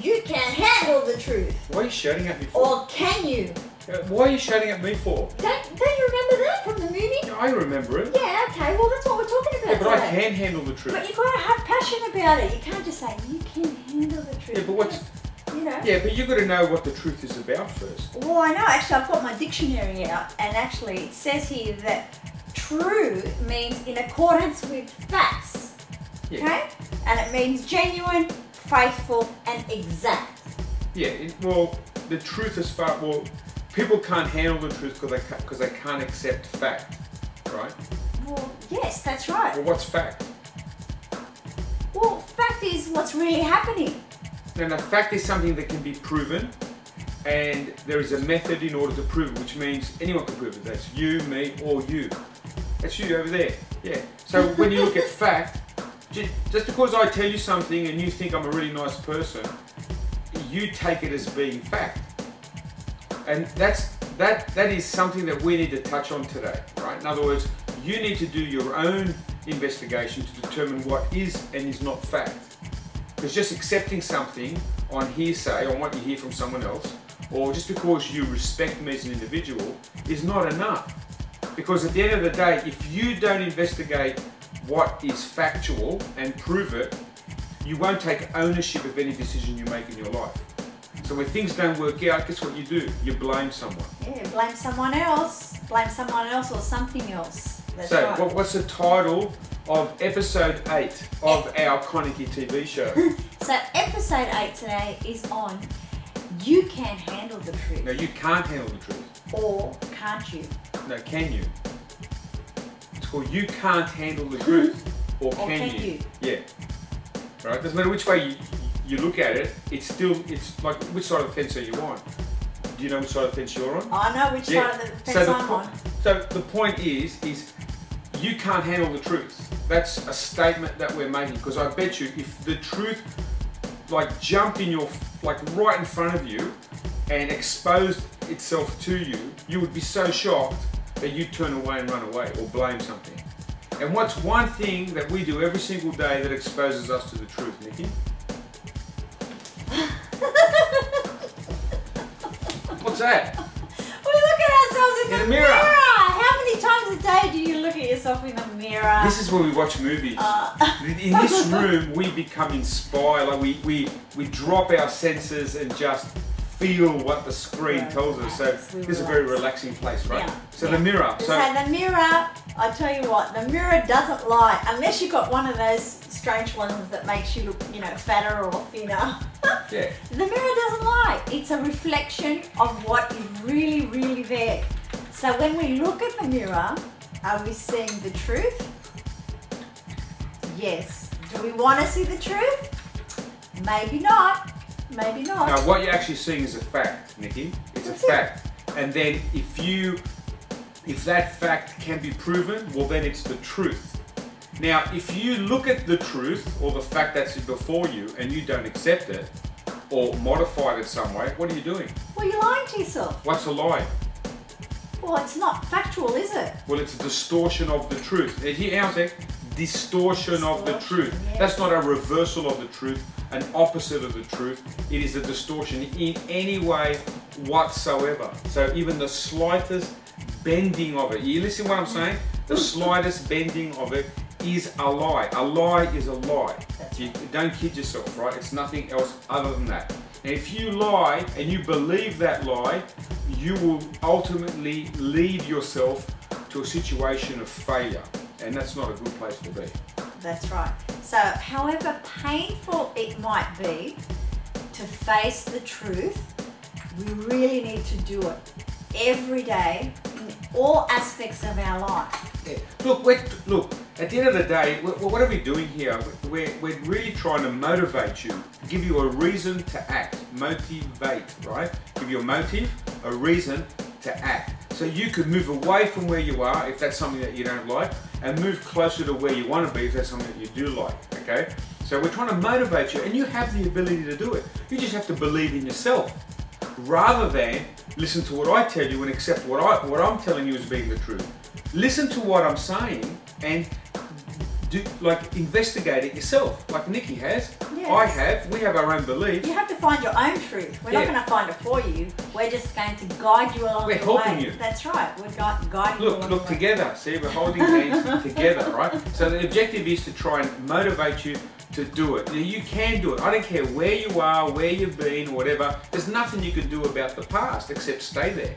you can't handle the truth. Why are you shouting at me for? Or can you? Why are you shouting at me for? Don't you remember that from the movie? I remember it. Yeah, okay, well that's what we're talking about Yeah, but today. I can handle the truth. But you've got to have passion about it. You can't just say, you can handle the truth. Yeah, but what's... You know? Yeah, but you've got to know what the truth is about first. Well, I know. Actually, I've got my dictionary out, and actually it says here that true means in accordance with facts. Yeah. Okay? And it means genuine, faithful, and exact. Yeah, well, the truth is far... Well, people can't handle the truth because they can't accept fact, right? Well, yes, that's right. Well, what's fact? Well, fact is what's really happening. Now, fact is something that can be proven, and there is a method in order to prove it, which means anyone can prove it. That's you, me, or you. That's you over there. Yeah. So when you look at fact, just because I tell you something and you think I'm a really nice person, you take it as being fact. And that is something that we need to touch on today, right? In other words, you need to do your own investigation to determine what is and is not fact. Because just accepting something on hearsay, on what you hear from someone else, or just because you respect me as an individual, is not enough. Because at the end of the day, if you don't investigate what is factual and prove it, you won't take ownership of any decision you make in your life. So when things don't work out, guess what you do? You blame someone. Yeah, blame someone else. Blame someone else or something else. That's so right. what's the title of episode 8 of our ConikiTV show? So episode 8 today is on you can't handle the truth. No, you can't handle the truth. Or can't you? No, can you? It's called you can't handle the truth. Or can you? Yeah. Right? Doesn't matter which way you look at it, it's like which side of the fence are you on? Do you know which side of the fence you're on? I know which side of the fence I'm on. So the point is you can't handle the truth. That's a statement that we're making, because I bet you if the truth like jumped in your, like right in front of you and exposed itself to you, you would be so shocked that you'd turn away and run away or blame something. And what's one thing that we do every single day that exposes us to the truth, Nikki? What's that? We look at ourselves in the mirror. How many times a day do you look at yourself in the mirror? This is where we watch movies. In this room, we become inspired. Like we drop our senses and just feel what the screen tells us. So this is a very relaxing place, right? Yeah. So the mirror. So the mirror, I tell you what, the mirror doesn't lie unless you've got one of those strange ones that makes you look, you know, fatter or thinner. Yeah. The mirror doesn't lie. It's a reflection of what is really, really there. So when we look at the mirror, are we seeing the truth? Yes. Do we want to see the truth? Maybe not. Maybe not. Now what you're actually seeing is a fact, Nikki. It's a fact. And then if that fact can be proven, well then it's the truth. Now if you look at the truth or the fact that's before you and you don't accept it or modify it in some way, what are you doing? Well, you're lying to yourself. What's a lie? Well, it's not factual, is it? Well, it's a distortion of the truth. Here, how's that? Distortion of the truth. Yes. That's not a reversal of the truth, an opposite of the truth. It is a distortion in any way whatsoever. So even the slightest bending of it, you listen to what I'm saying? The slightest bending of it is a lie. A lie is a lie. You don't kid yourself, right? It's nothing else other than that. Now, if you lie and you believe that lie, you will ultimately lead yourself to a situation of failure. And that's not a good place to be. That's right. So, however painful it might be to face the truth, we really need to do it every day in all aspects of our life. Yeah. Look, at the end of the day, what are we doing here? We're really trying to motivate you, give you a reason to act, motivate, right? Give you a motive, a reason to act. So you could move away from where you are if that's something that you don't like, and move closer to where you want to be if that's something that you do like, okay? So we're trying to motivate you, and you have the ability to do it. You just have to believe in yourself, rather than listen to what I tell you and accept what I'm telling you as being the truth. Listen to what I'm saying and investigate it yourself, like Nikki has. Yes. I have. We have our own beliefs. You have to find your own truth. We're not going to find it for you. We're just going to guide you along the way. We're helping you. That's right. We're guiding you along Look the way. together. See, we're holding hands together, right? So the objective is to try and motivate you to do it. You can do it. I don't care where you are, where you've been, whatever. There's nothing you can do about the past except stay there.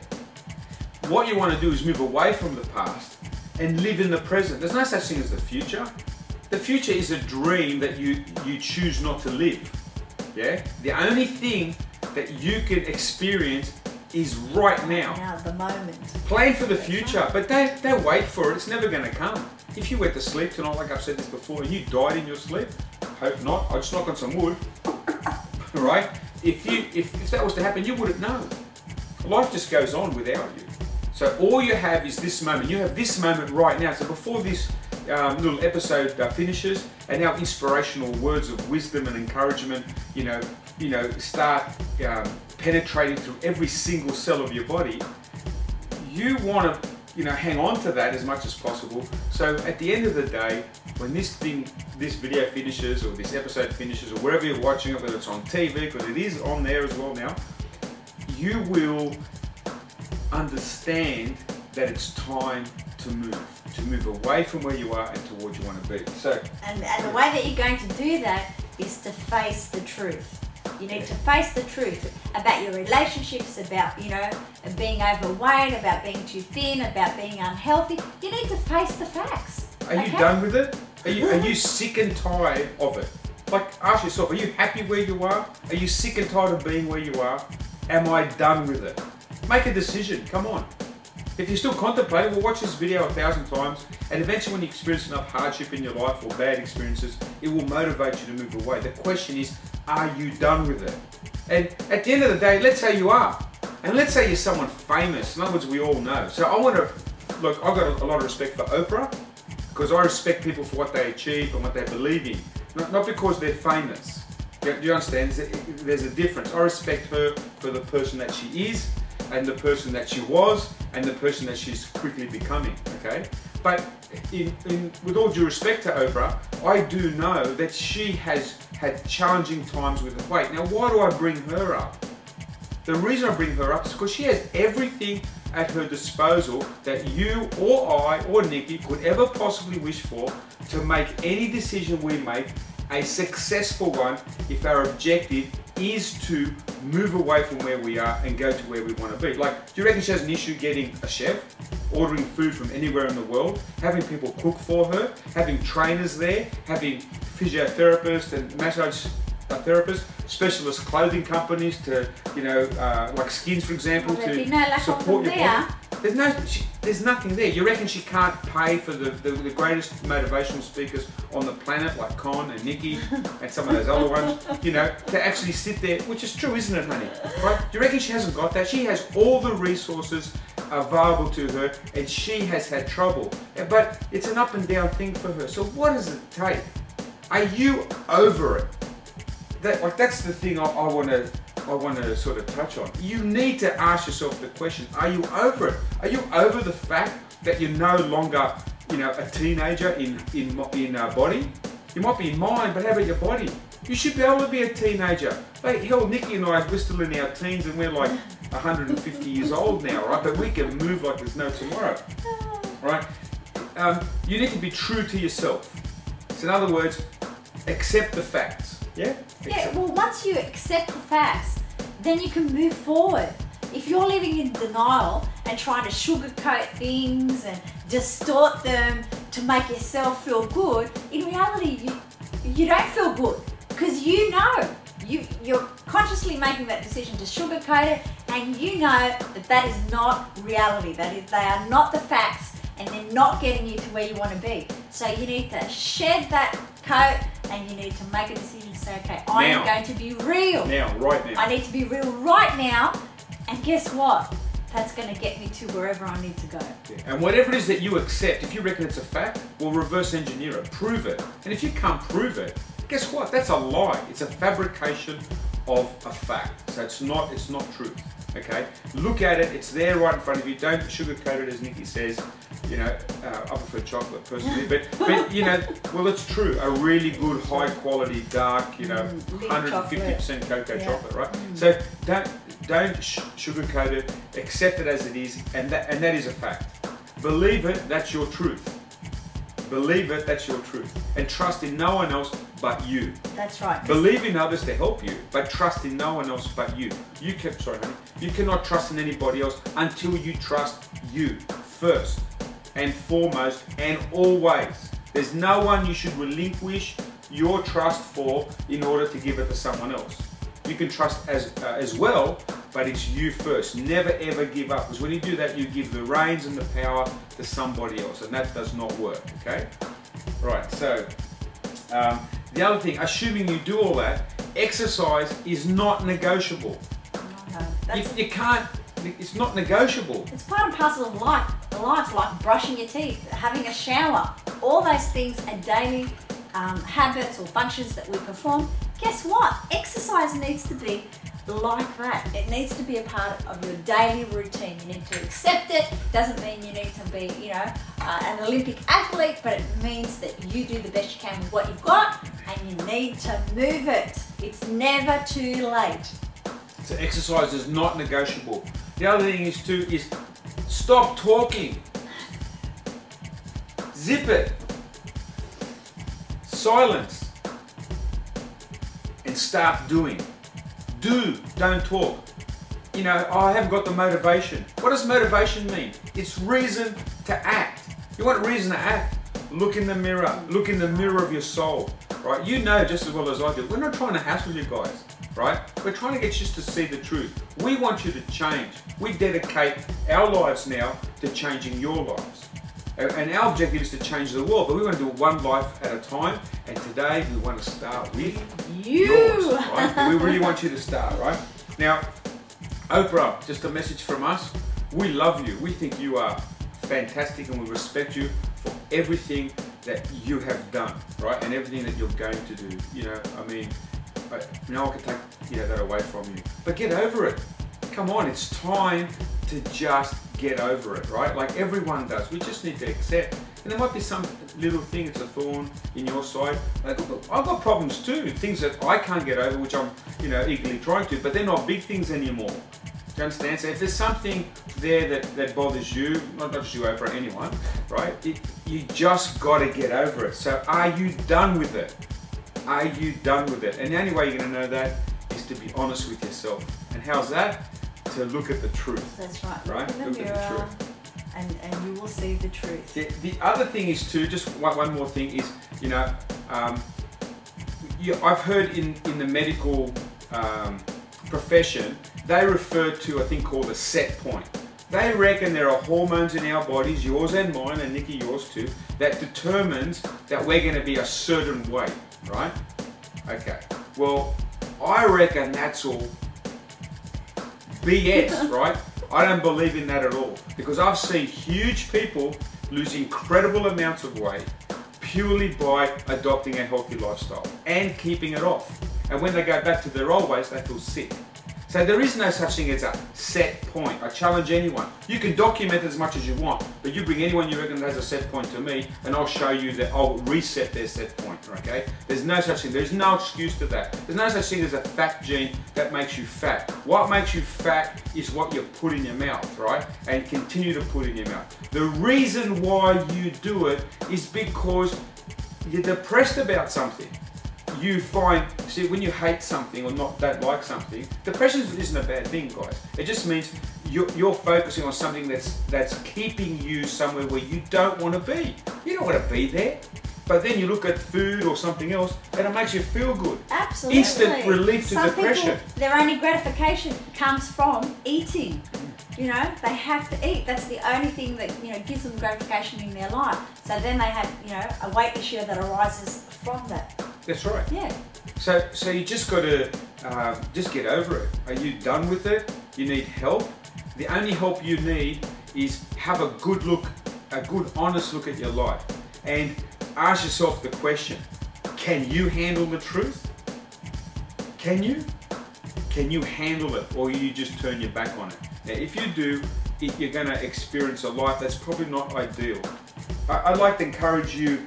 What you want to do is move away from the past and live in the present. There's no such thing as the future. The future is a dream that you choose not to live. Yeah? The only thing that you can experience is right now. Now, the moment. Plan for the future, but don't wait for it. It's never going to come. If you went to sleep tonight, like I've said this before, and you died in your sleep, hope not. I just knock on some wood, right? If that was to happen, you wouldn't know. Life just goes on without you. So all you have is this moment. You have this moment right now. So before this little episode finishes, and our inspirational words of wisdom and encouragement, start penetrating through every single cell of your body, you want to, hang on to that as much as possible. So at the end of the day, when this video finishes, or this episode finishes, or wherever you're watching it, whether it's on TV, because it is on there as well now, you will understand that it's time to move away from where you are and towards where you want to be. So, and the way that you're going to do that is to face the truth. You need to face the truth about your relationships, about being overweight, about being too thin, about being unhealthy. You need to face the facts. Are you done with it? Are you sick and tired of it? Like, ask yourself, are you happy where you are? Are you sick and tired of being where you are? Am I done with it? Make a decision, come on. If you're still contemplating, well, watch this video 1,000 times, and eventually when you experience enough hardship in your life or bad experiences, it will motivate you to move away. The question is, are you done with it? And at the end of the day, let's say you are. And let's say you're someone famous. In other words, we all know. So I've got a lot of respect for Oprah, because I respect people for what they achieve and what they believe in. Not because they're famous. Do you understand? There's a difference. I respect her for the person that she is, and the person that she was, and the person that she's quickly becoming, okay? But with all due respect to Oprah, I do know that she has had challenging times with her weight. Now, why do I bring her up? The reason I bring her up is because she has everything at her disposal that you or I or Nikki could ever possibly wish for to make any decision we make a successful one if our objective is to move away from where we are and go to where we want to be. Like, do you reckon she has an issue getting a chef, ordering food from anywhere in the world, having people cook for her, having trainers there, having physiotherapists and massage therapists, specialist clothing companies to, like Skins, for example, to support your body? There's nothing there. You reckon she can't pay for the greatest motivational speakers on the planet, like Con and Nikki and some of those other ones, to actually sit there, which is true, isn't it, honey? Right? Do you reckon she hasn't got that? She has all the resources available to her, and she has had trouble. But it's an up and down thing for her. So what does it take? Are you over it? That's the thing I want to sort of touch on. You need to ask yourself the question, are you over it? Are you over the fact that you're no longer, a teenager in body? You might be in mind, but how about your body? You should be able to be a teenager. Like, hell, Nikki and I, we're still in our teens and we're like 150 years old now, right? But we can move like there's no tomorrow, right? You need to be true to yourself. So in other words, accept the facts. Yeah? Yeah, well, once you accept the facts, then you can move forward. If you're living in denial and trying to sugarcoat things and distort them to make yourself feel good, in reality, you don't feel good, because you're consciously making that decision to sugarcoat it, and you know that is not reality. They are not the facts, and they're not getting you to where you want to be. So you need to shed that coat, and you need to make a decision to say, okay, I'm going to be real. Right now. I need to be real right now, and guess what? That's going to get me to wherever I need to go. Yeah. And whatever it is that you accept, if you reckon it's a fact, we'll reverse engineer it, prove it. And if you can't prove it, guess what? That's a lie. It's a fabrication of a fact. So it's not truth. Okay? Look at it, it's there right in front of you. Don't sugarcoat it, as Nikki says. You know, I prefer chocolate personally, but you know, well, it's true. A really good, high quality, dark, you know, 150% cocoa chocolate, right? So don't sugarcoat it. Accept it as it is, and that is a fact. Believe it. That's your truth. Believe it. That's your truth, and trust in no one else but you. That's right. Believe in others to help you, but trust in no one else but you. Sorry, honey. You cannot trust in anybody else until you trust you first and foremost and always. There's no one you should relinquish your trust for in order to give it to someone else. You can trust as well, but it's you first. Never ever give up, because when you do that, you give the reins and the power to somebody else, and that does not work, okay? Right, so the other thing, assuming you do all that, exercise is not negotiable. No, you can't, it's not negotiable. It's part and parcel of life. Life's like brushing your teeth, having a shower. All those things are daily habits or functions that we perform. Guess what? Exercise needs to be like that. It needs to be a part of your daily routine. You need to accept it. Doesn't mean you need to be, you know, an Olympic athlete, but it means that you do the best you can with what you've got, and you need to move it. It's never too late. So exercise is not negotiable. The other thing is too is stop talking. Zip it. Silence. And start doing. Do, don't talk. You know, I haven't got the motivation. What does motivation mean? It's reason to act. You want reason to act? Look in the mirror. Look in the mirror of your soul. Right? You know just as well as I do. We're not trying to hassle you guys. Right? We're trying to get you to see the truth. We want you to change. We dedicate our lives now to changing your lives. And our objective is to change the world, but we want to do it one life at a time. And today we want to start with yours. Right? We really want you to start, right? Now, Oprah, just a message from us. We love you. We think you are fantastic, and we respect you for everything that you have done, right? And everything that you're going to do. You know, I mean, no one can take that away from you. But get over it. Come on, it's time to just get over it, right? Like everyone does. We just need to accept. And there might be some little thing, it's a thorn in your side. I've got problems too, things that I can't get over, which I'm eagerly trying to, but they're not big things anymore. Do you understand? So if there's something there that bothers you, not just you, Oprah, anyone, right? You just got to get over it. So are you done with it? Are you done with it? And the only way you're going to know that is to be honest with yourself. And how's that? To look at the truth. That's right. Right? Look in the mirror, and you will see the truth. The other thing is too, just one more thing is, I've heard in the medical profession, they refer to a thing called a set point. They reckon there are hormones in our bodies, yours and mine, and Nikki, yours too, that determines that we're going to be a certain weight, right? Okay. Well, I reckon that's all BS, right? I don't believe in that at all, because I've seen huge people lose incredible amounts of weight purely by adopting a healthy lifestyle and keeping it off. And when they go back to their old ways, they feel sick. So there is no such thing as a set point. I challenge anyone. You can document as much as you want, but you bring anyone you reckon has a set point to me, and I'll show you that I'll reset their set point, okay? There's no such thing. There's no excuse to that. There's no such thing as a fat gene that makes you fat. What makes you fat is what you put in your mouth, right? And continue to put in your mouth. The reason why you do it is because you're depressed about something. You find, see, when you hate something or don't like something, depression isn't a bad thing, guys. It just means you're focusing on something that's keeping you somewhere where you don't want to be. You don't want to be there. But then you look at food or something else and it makes you feel good. Absolutely. Instant relief to depression. People, their only gratification comes from eating. They have to eat. That's the only thing that gives them gratification in their life. So then they have a weight issue that arises from that. That's right. Yeah. So you just got to just get over it. Are you done with it? You need help. The only help you need is have a good look, a good honest look at your life, and ask yourself the question: can you handle the truth? Can you? Can you handle it, or you just turn your back on it? Now, if you do, you're going to experience a life that's probably not ideal. I'd like to encourage you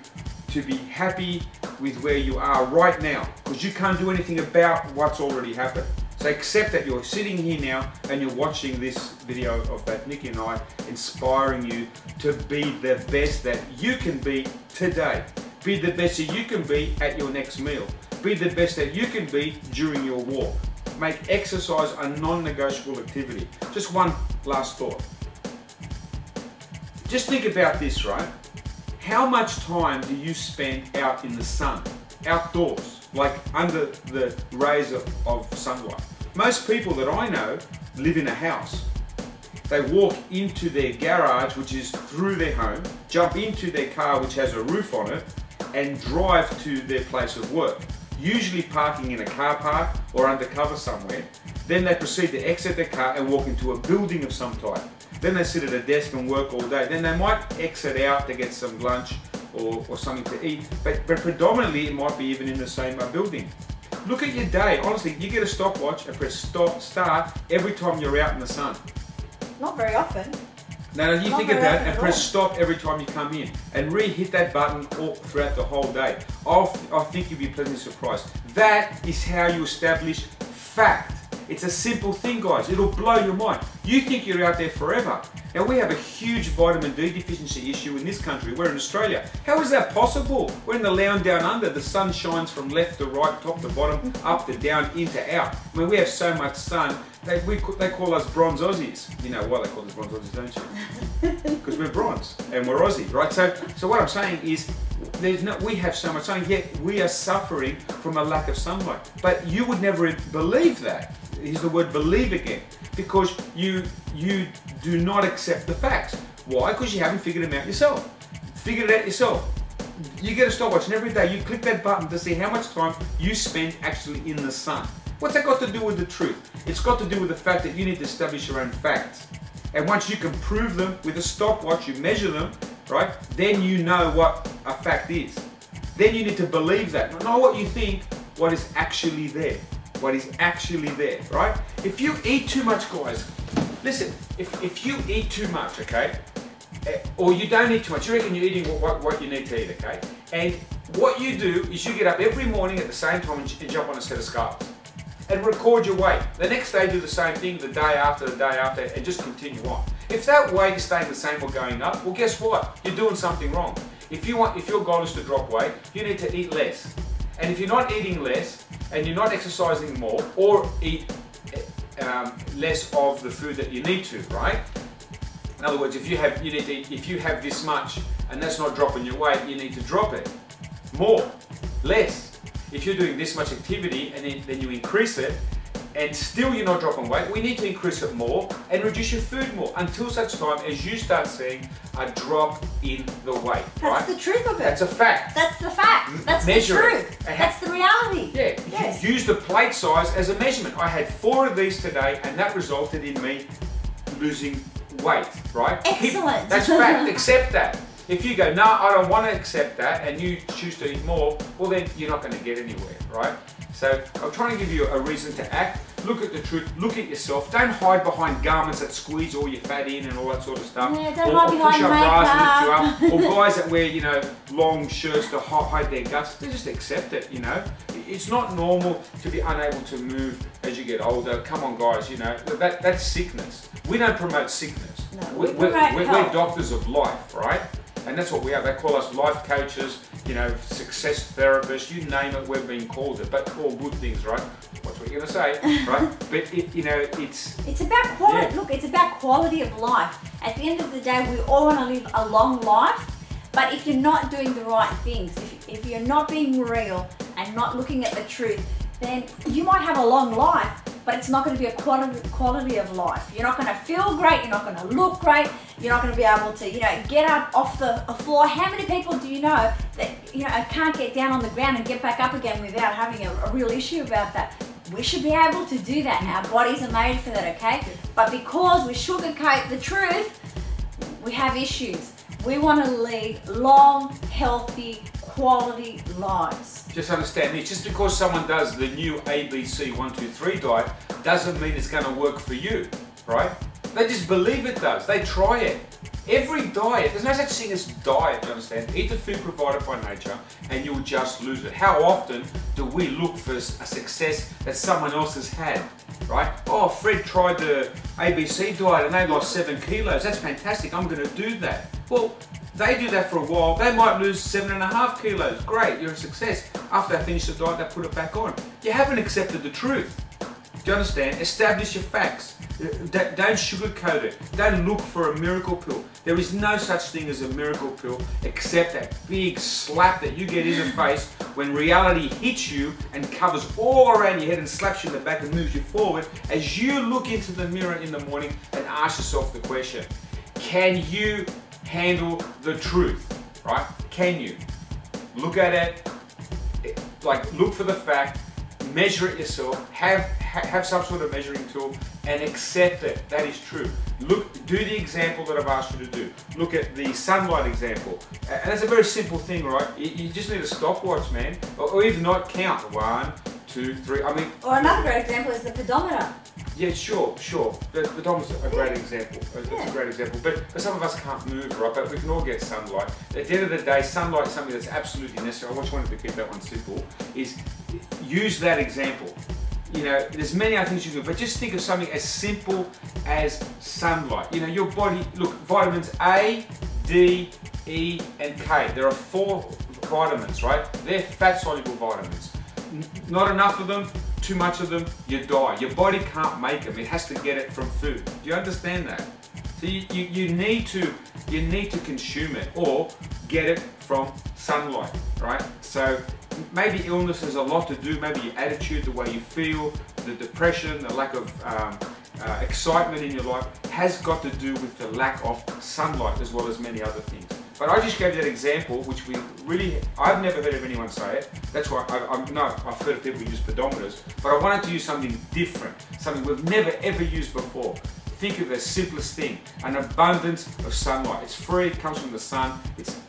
to be happy with where you are right now, because you can't do anything about what's already happened. So accept that you're sitting here now and you're watching this video of that Nikki and I inspiring you to be the best that you can be today. Be the best that you can be at your next meal. Be the best that you can be during your walk. Make exercise a non-negotiable activity. Just one last thought. Just think about this, right? How much time do you spend out in the sun, outdoors, like under the rays of sunlight? Most people that I know live in a house. They walk into their garage, which is through their home, jump into their car, which has a roof on it, and drive to their place of work, usually parking in a car park or undercover somewhere. Then they proceed to exit their car and walk into a building of some type. Then they sit at a desk and work all day. Then they might exit out to get some lunch or something to eat, but predominantly it might be even in the same building. Look at your day. Honestly, you get a stopwatch and press start every time you're out in the sun. Not very often. Now you think about it and press stop every time you come in and re-hit that button all throughout the whole day. I think you'll be pleasantly surprised. That is how you establish fact. It's a simple thing, guys. It'll blow your mind. You think you're out there forever. Now we have a huge vitamin D deficiency issue in this country. We're in Australia. How is that possible? We're in the land down under. The sun shines from left to right, top to bottom, up to down, into out. I mean, we have so much sun. They call us bronze Aussies. You know why they call us bronze Aussies, don't you? Because we're bronze and we're Aussie, right? So what I'm saying is, we have so much sun, yet we are suffering from a lack of sunlight. But you would never believe that. Here's the word believe again. Because you do not accept the facts. Why? Because you haven't figured them out yourself. Figure it out yourself. You get a stopwatch and every day you click that button to see how much time you spend actually in the sun. What's that got to do with the truth? It's got to do with the fact that you need to establish your own facts. And once you can prove them with a stopwatch, you measure them, right? Then you know what a fact is. Then you need to believe that. Not what you think, what is actually there. What is actually there, right? If you eat too much, guys, listen, if you eat too much, okay, or you don't eat too much, you reckon you're eating what you need to eat, okay? And what you do is you get up every morning at the same time and jump on a set of scales and record your weight. The next day do the same thing, the day after, and just continue on. If that weight is staying the same or going up, well, guess what? You're doing something wrong. If your goal is to drop weight, you need to eat less. And if you're not eating less, and you're not exercising more, or eat less of the food that you need to, right? In other words, if you have this much and that's not dropping your weight, you need to drop it more, less. If you're doing this much activity and then you increase it, and still you're not dropping weight, we need to increase it more and reduce your food more until such time as you start seeing a drop in the weight. That's the truth of it. That's a fact. That's the fact. That's the truth. That's the reality. Yeah. Yes. Use the plate size as a measurement. I had 4 of these today, and that resulted in me losing weight. Right? Excellent. That's fact. Accept that. If you go, no, I don't want to accept that, and you choose to eat more, well then you're not going to get anywhere, right? So I'm trying to give you a reason to act. Look at the truth. Look at yourself. Don't hide behind garments that squeeze all your fat in and all that sort of stuff. Yeah, don't hide behind bras and lift you makeup. up. Or guys that wear, long shirts to hide their guts. They just accept it, It's not normal to be unable to move as you get older. Come on, guys, that's sickness. We don't promote sickness. No, we're doctors of life, right? And that's what we are. They call us life coaches, success therapists, you name it, we're being called it, but all good things, right? What's what you're going to say, right? But, it's about quality. Yeah. Look, it's about quality of life. At the end of the day, we all want to live a long life, but if you're not doing the right things, if you're not being real and not looking at the truth, then you might have a long life, but it's not going to be a quality of life. You're not going to feel great, you're not going to look great, you're not going to be able to, get up off the floor. How many people do you know that, can't get down on the ground and get back up again without having a real issue about that? We should be able to do that. Our bodies are made for that, okay? But because we sugarcoat the truth, we have issues. We want to lead long, healthy, quality lives. Just understand this, just because someone does the new ABC 1, 2, 3 diet doesn't mean it's going to work for you, right? They just believe it does. They try it. Every diet, there's no such thing as diet, do you understand? Eat the food provided by nature and you'll just lose it. How often do we look for a success that someone else has had, right? Oh, Fred tried the ABC diet and they lost 7 kilos. That's fantastic, I'm gonna do that. Well, they do that for a while, they might lose 7.5 kilos. Great, you're a success. After they finish the diet, they put it back on. You haven't accepted the truth. Do you understand? Establish your facts. Don't sugarcoat it. Don't look for a miracle pill. There is no such thing as a miracle pill except that big slap that you get in the face when reality hits you and covers all around your head and slaps you in the back and moves you forward as you look into the mirror in the morning and ask yourself the question, can you handle the truth, right? Can you? Look at it, like look for the fact, measure it yourself, have some sort of measuring tool and accept it. That is true. Look, do the example that I've asked you to do. Look at the sunlight example. And that's a very simple thing, right? You just need a stopwatch, man. Or even not count. 1, 2, 3. I mean. Or another great example is the pedometer. Yeah, sure. The pedometer's a great example. It's a great example. But some of us can't move, right? But we can all get sunlight. At the end of the day, sunlight is something that's absolutely necessary. I just wanted to keep that one simple. Is use that example. You know, there's many other things you can do, but just think of something as simple as sunlight. You know, your body, look, vitamins A, D, E, and K. There are 4 vitamins, right? They're fat-soluble vitamins. Not enough of them, too much of them, you die. Your body can't make them. It has to get it from food. Do you understand that? So you need to consume it or get it from sunlight, right? So maybe illness has a lot to do, maybe your attitude, the way you feel, the depression, the lack of excitement in your life has got to do with the lack of sunlight as well as many other things. But I just gave that example, which I've never heard of anyone say it. That's why I've heard of people use pedometers, but I wanted to use something different, something we've never ever used before. Think of the simplest thing, an abundance of sunlight. It's free, it comes from the sun, it's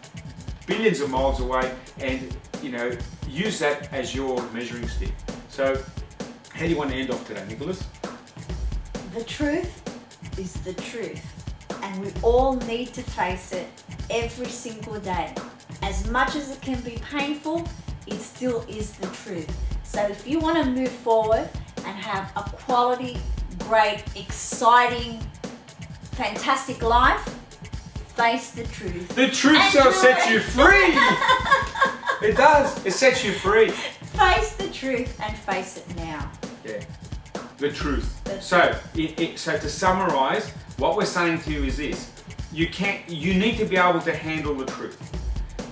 billions of miles away, and you know, use that as your measuring stick. So, how do you want to end off today, Nicholas? The truth is the truth, and we all need to face it every single day. As much as it can be painful, it still is the truth. So if you want to move forward and have a quality, great, exciting, fantastic life, face the truth. The truth shall set you free! It does, it sets you free. Face the truth and face it now. Yeah, the truth. So to summarize, what we're saying to you is this. You need to be able to handle the truth.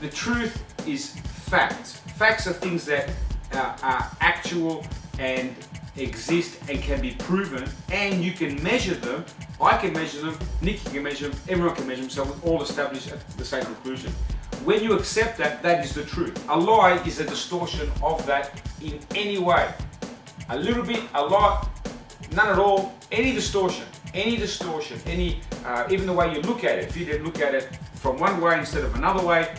The truth is facts. Facts are things that are actual and exist and can be proven, and you can measure them. I can measure them, Nikki can measure them, everyone can measure them, so we all establish the same conclusion. When you accept that, that is the truth. A lie is a distortion of that in any way. A little bit, a lot, none at all, any distortion, even the way you look at it. If you did look at it from one way instead of another way,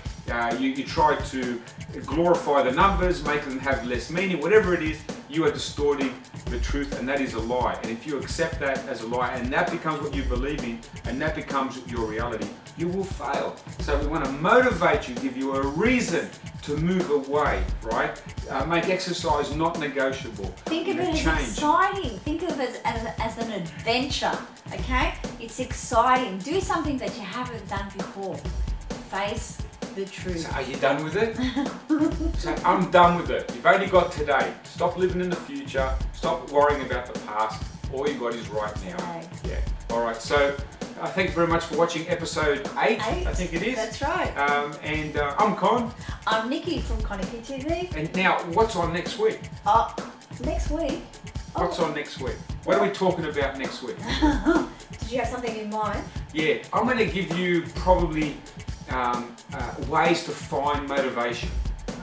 you try to glorify the numbers, make them have less meaning, whatever it is, you are distorting the truth, and that is a lie. And if you accept that as a lie and that becomes what you believe in and that becomes your reality, you will fail. So we want to motivate you, give you a reason to move away, right? Make exercise not negotiable. Think of it as exciting. Think of it as an adventure, okay? It's exciting. Do something that you haven't done before. Face the truth. So are you done with it? So I'm done with it. You've only got today. Stop living in the future. Stop worrying about the past. All you got is right now. Today. Yeah. All right. So thank you very much for watching episode 8. I think it is. That's right. I'm Con. I'm Nikki from ConikiTV. And now, what's on next week? Next week? What's on next week? What are we talking about next week? Did you have something in mind? Yeah. I'm going to give you probably ways to find motivation.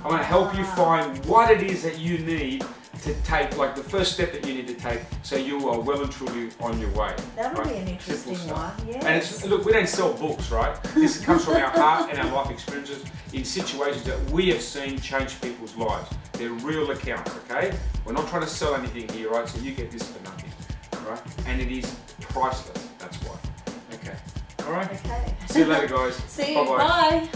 I want to help you find what it is that you need to take, like the first step that you need to take, so you are well and truly on your way. That would be an interesting one, yes. And look, we don't sell books, right? This comes from our heart and our life experiences in situations that we have seen change people's lives. They're real accounts, okay? We're not trying to sell anything here, right? So you get this for nothing, right? And it is priceless, that's why. All right. Okay. See you later, guys. See you. Bye-bye. Bye.